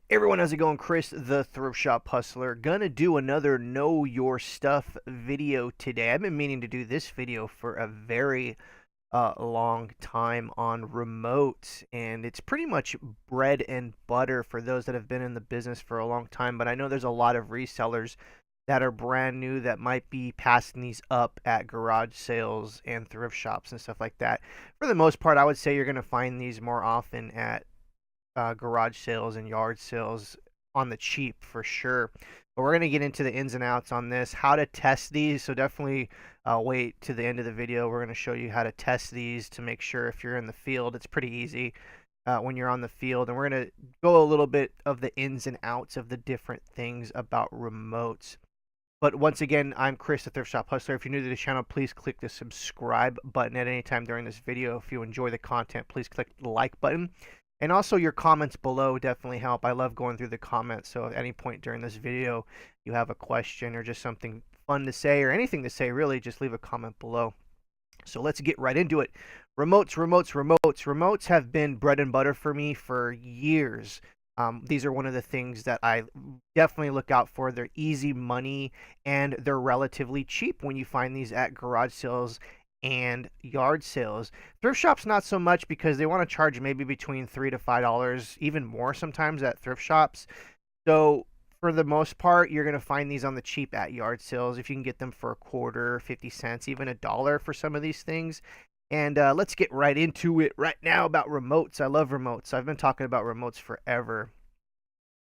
Everyone, how's it going? Chris, the Thrift Shop Hustler, gonna do another Know Your Stuff video today. I've been meaning to do this video for a very long time on remotes, and it's pretty much bread and butter for those that have been in the business for a long time. But I know there's a lot of resellers that are brand new that might be passing these up at garage sales and thrift shops and stuff like that. For the most part, I would say you're gonna find these more often at garage sales and yard sales on the cheap for sure. But we're going to get into the ins and outs on this, how to test these. So definitely wait to the end of the video. We're going to show you how to test these to make sure if you're in the field, it's pretty easy when you're on the field. And we're going to go a little bit of the ins and outs of the different things about remotes. But once again, I'm Chris, the Thrift Shop Hustler. If you're new to the channel, please click the subscribe button at any time during this video. If you enjoy the content, please click the like button. And also your comments below definitely help. I love going through the comments. So at any point during this video, you have a question or just something fun to say or anything to say, really, just leave a comment below. So let's get right into it. Remotes, remotes, remotes. Remotes have been bread and butter for me for years. These are one of the things that I definitely look out for. They're easy money and they're relatively cheap when you find these at garage sales and yard sales. Thrift shops not so much because they want to charge maybe between $3 to $5, even more sometimes at thrift shops. So for the most part, you're going to find these on the cheap at yard sales if you can get them for a quarter, 50 cents, even $1 for some of these things. And let's get right into it right now about remotes. I love remotes. I've been talking about remotes forever.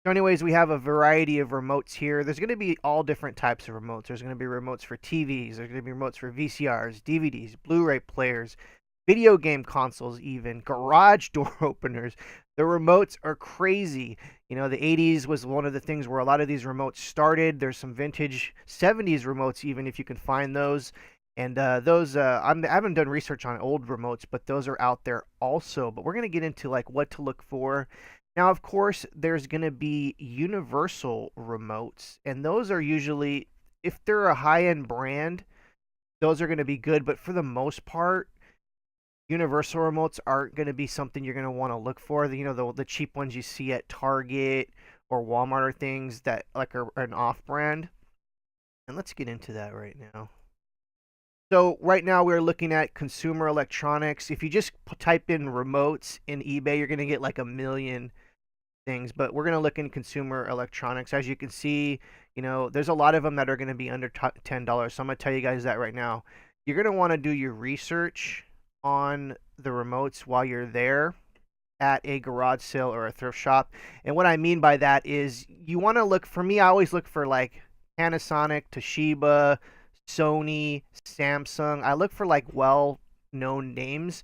So anyways, we have a variety of remotes here. There's going to be all different types of remotes. There's going to be remotes for TVs. There's going to be remotes for VCRs, DVDs, Blu-ray players, video game consoles even, garage door openers. The remotes are crazy. You know, the 80s was one of the things where a lot of these remotes started. There's some vintage 70s remotes even if you can find those. And those, I haven't done research on old remotes, but those are out there also. But we're going to get into like what to look for. Now, of course, there's going to be universal remotes, and those are usually, if they're a high-end brand, those are going to be good. But for the most part, universal remotes aren't going to be something you're going to want to look for. You know, the cheap ones you see at Target or Walmart or things that like are an off-brand. And let's get into that right now. So right now we're looking at consumer electronics. If you just type in remotes in eBay, you're going to get like a million things, but we're going to look in consumer electronics. As you can see, you know, there's a lot of them that are going to be under $10. So I'm going to tell you guys that right now. You're going to want to do your research on the remotes while you're there at a garage sale or a thrift shop. And what I mean by that is you want to look, for me, I always look for like Panasonic, Toshiba, Sony, Samsung. I look for like well-known names.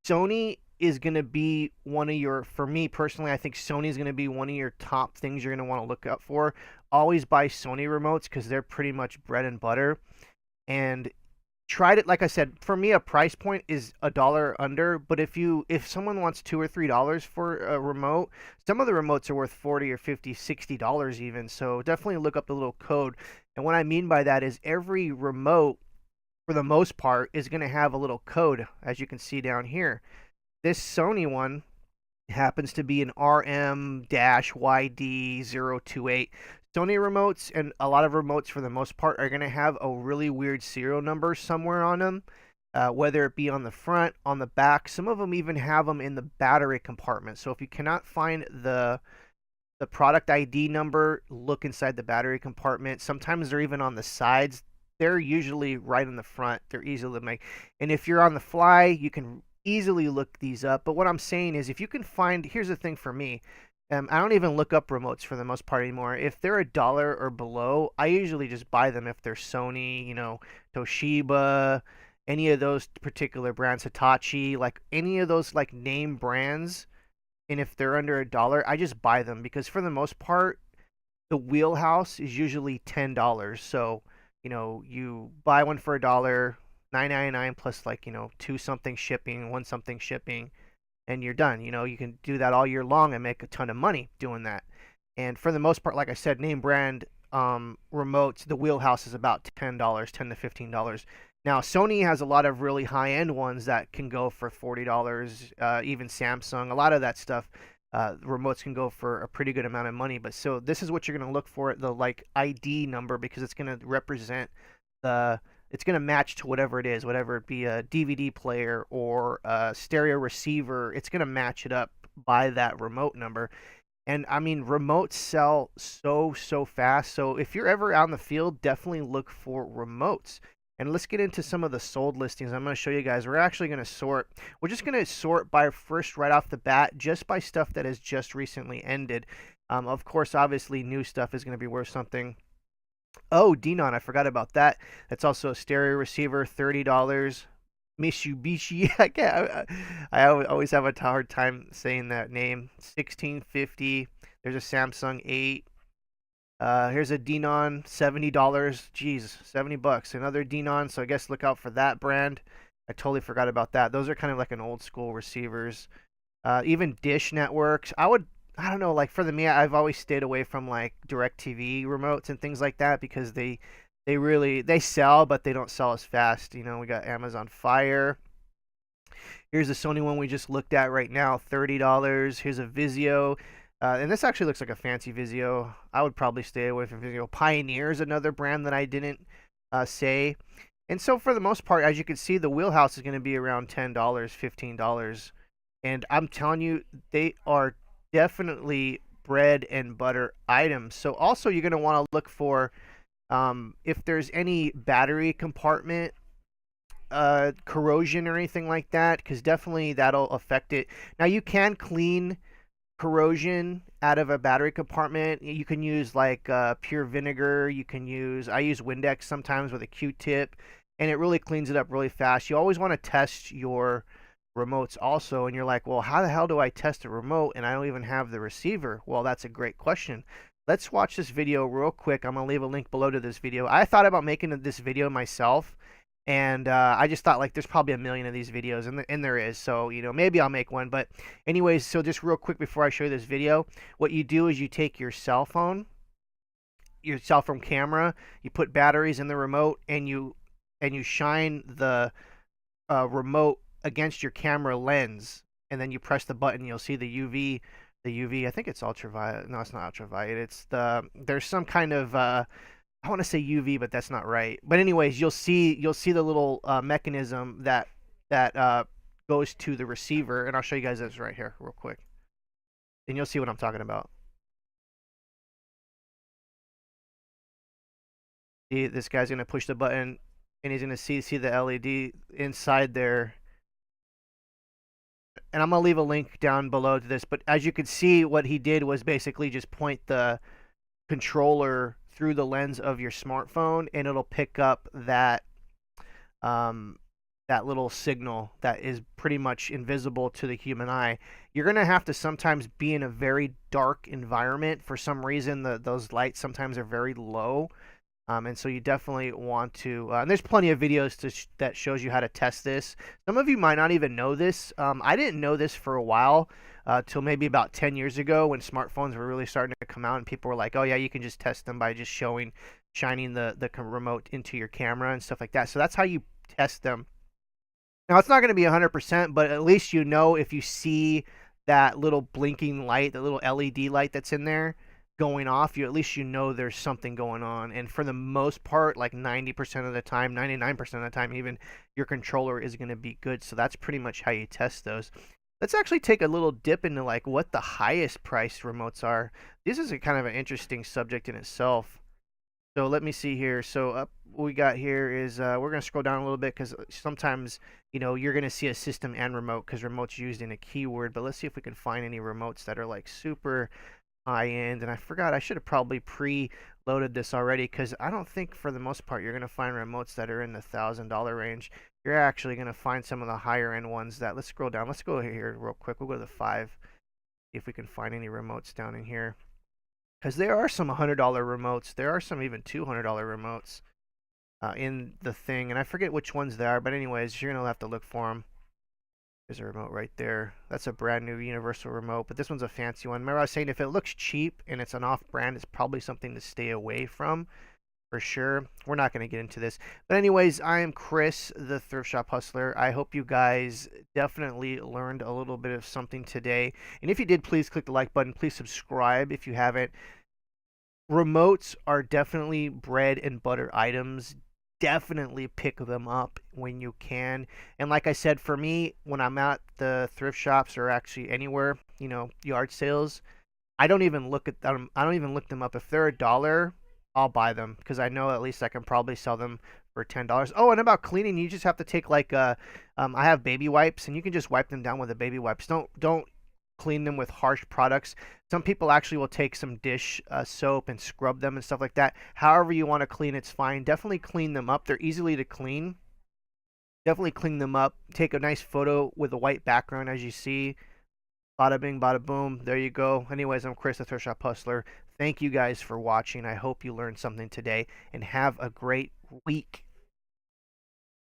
Sony is going to be one of your, for me personally, I think Sony is going to be one of your top things you're going to want to look out for. Always buy Sony remotes because they're pretty much bread and butter. And tried it, like I said, for me a price point is $1 under, but if someone wants $2 or $3 for a remote, some of the remotes are worth 40 or 50, $60 even. So definitely look up the little code. And what I mean by that is every remote, for the most part, is going to have a little code, as you can see down here. This Sony one happens to be an RM-YD028. Sony remotes and a lot of remotes for the most part are going to have a really weird serial number somewhere on them, whether it be on the front, on the back. Some of them even have them in the battery compartment. So if you cannot find the product ID number, look inside the battery compartment. Sometimes they're even on the sides. They're usually right in the front. They're easy to make. And if you're on the fly, you can easily look these up. But what I'm saying is if you can find, here's the thing for me. I don't even look up remotes for the most part anymore. If they're $1 or below, I usually just buy them if they're Sony, you know, Toshiba, any of those particular brands, Hitachi, like any of those like name brands. And if they're under $1, I just buy them because for the most part, the wheelhouse is usually $10. So, you know, you buy one for $1, $9.99 plus like, you know, two something shipping, one something shipping, and you're done. You know, you can do that all year long and make a ton of money doing that. And for the most part, like I said, name brand remotes, the wheelhouse is about $10, $10 to $15. Now, Sony has a lot of really high-end ones that can go for $40, even Samsung, a lot of that stuff. remotes can go for a pretty good amount of money. But so this is what you're going to look for, the like ID number, because it's going to represent the it's going to match to whatever it is, whatever it be, a DVD player or a stereo receiver. It's going to match it up by that remote number. And I mean, remotes sell so fast. So if you're ever out in the field, definitely look for remotes. And let's get into some of the sold listings. I'm going to show you guys. We're actually going to sort. We're just going to sort by first, right off the bat, just by stuff that has just recently ended. Of course, obviously, new stuff is going to be worth something. Oh, Denon, I forgot about that. That's also a stereo receiver, $30. Mitsubishi. I can't. I always have a hard time saying that name. 1650. There's a Samsung 8. Here's a Denon, $70. Jeez, $70. Another Denon. So I guess look out for that brand. I totally forgot about that. Those are kind of like an old school receivers. Even Dish networks. I don't know. Like for me, I've always stayed away from like DirecTV remotes and things like that because they sell, but they don't sell as fast. You know, we got Amazon Fire. Here's the Sony one we just looked at right now, $30. Here's a Vizio. And this actually looks like a fancy Vizio. I would probably stay away from Vizio. Pioneer is another brand that I didn't say. And so for the most part, as you can see, the wheelhouse is going to be around $10, $15. And I'm telling you, they are definitely bread and butter items. So also you're going to want to look for if there's any battery compartment corrosion or anything like that, because definitely that'll affect it. Now you can clean corrosion out of a battery compartment. You can use like pure vinegar. I use Windex sometimes with a Q-tip, and it really cleans it up really fast. You always want to test your remotes also, and you're like, well, how the hell do I test a remote and I don't even have the receiver? Well, that's a great question. Let's watch this video real quick. I'm going to leave a link below to this video. I thought about making this video myself, and I just thought like there's probably a million of these videos, and there is. So, you know, maybe I'll make one. But anyways, so just real quick before I show you this video, what you do is you take your cell phone camera, you put batteries in the remote, and you shine the remote against your camera lens, and then you press the button. You'll see the UV. I think it's ultraviolet. No, it's not ultraviolet. There's some kind of I want to say UV, but that's not right. But anyways, you'll see the little mechanism that goes to the receiver, and I'll show you guys this right here real quick, and you'll see what I'm talking about. See, this guy's gonna push the button, and he's gonna see the LED inside there. And I'm going to leave a link down below to this, but as you can see, what he did was basically just point the controller through the lens of your smartphone, and it'll pick up that that little signal that is pretty much invisible to the human eye. You're going to have to sometimes be in a very dark environment. For some reason, those lights sometimes are very low. And so you definitely want to, and there's plenty of videos that shows you how to test this. Some of you might not even know this. I didn't know this for a while, till maybe about 10 years ago when smartphones were really starting to come out, and people were like, oh yeah, you can just test them by just shining the remote into your camera and stuff like that. So that's how you test them. Now it's not going to be 100%, but at least you know if you see that little blinking light, the little LED light that's in there going off, at least you know there's something going on. And for the most part, like 90% of the time, 99% of the time even, your controller is going to be good. So that's pretty much how you test those. Let's actually take a little dip into like what the highest priced remotes are. This is a kind of an interesting subject in itself. So let me see here. So up what we got here is we're going to scroll down a little bit because sometimes, you know, you're going to see a system and remote because remote's used in a keyword. But let's see if we can find any remotes that are like super high end. And I forgot, I should have probably pre-loaded this already, because I don't think for the most part you're going to find remotes that are in the $1,000 range. You're actually going to find some of the higher end ones that, let's scroll down. Let's go here real quick. We'll go to the 5, see if we can find any remotes down in here, because there are some $100 remotes. There are some even $200 remotes in the thing, and I forget which ones they are, but anyways, you're going to have to look for them. There's a remote right there. That's a brand new universal remote, but this one's a fancy one. Remember I was saying if it looks cheap and it's an off-brand, it's probably something to stay away from. for sure. We're not going to get into this. But anyways, I am Chris, the Thrift Shop Hustler. I hope you guys definitely learned a little bit of something today. And if you did, please click the like button. Please subscribe if you haven't. Remotes are definitely bread and butter items. Definitely pick them up when you can. And like I said, for me, when I'm at the thrift shops or actually anywhere, yard sales, I don't even look at them. I don't even look them up. If they're $1, I'll buy them because I know at least I can probably sell them for $10. Oh, and about cleaning, you just have to take like I have baby wipes, and you can just wipe them down with the baby wipes. Don't clean them with harsh products. Some people actually will take some dish soap and scrub them and stuff like that. However you want to clean, it's fine. Definitely clean them up. They're easily to clean. Definitely clean them up. Take a nice photo with a white background, as you see. Bada bing, bada boom. There you go. Anyways, I'm Chris, the Thrift Shop Hustler. Thank you guys for watching. I hope you learned something today, and have a great week.